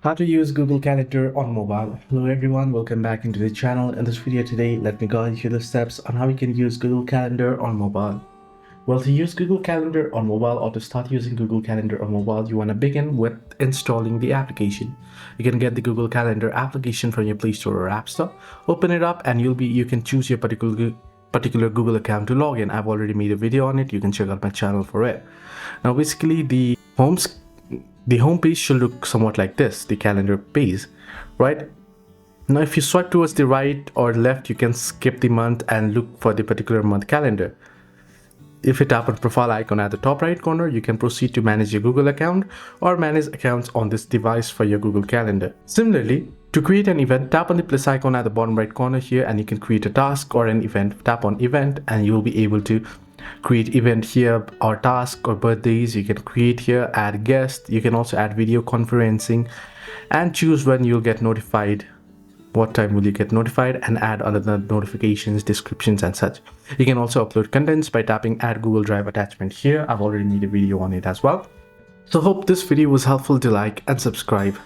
How to use Google Calendar on mobile. Hello everyone, welcome back into the channel. In this video today, let me guide you the steps on how you can use Google Calendar on mobile. Well, to use Google Calendar on mobile or to start using Google Calendar on mobile, you want to begin with installing the application. You can get the Google Calendar application from your Play Store or App Store. Open it up and you can choose your particular Google account to log in. I've already made a video on it. You can check out my channel for it. Now, basically, the home page should look somewhat like this, the calendar page, right? Now, if you swipe towards the right or left, you can skip the month and look for the particular month calendar. If you tap on profile icon at the top right corner, you can proceed to manage your Google account or manage accounts on this device for your Google Calendar. Similarly, to create an event, tap on the plus icon at the bottom right corner here and you can create a task or an event. Tap on event and you will be able to create event here or task or birthdays. You can create here, add guest. You can also add video conferencing and choose when you'll get notified. What time will you get notified, and add other notifications, descriptions and such. You can also upload contents by tapping add Google Drive attachment here. I've already made a video on it as well. So hope this video was helpful. To like and subscribe.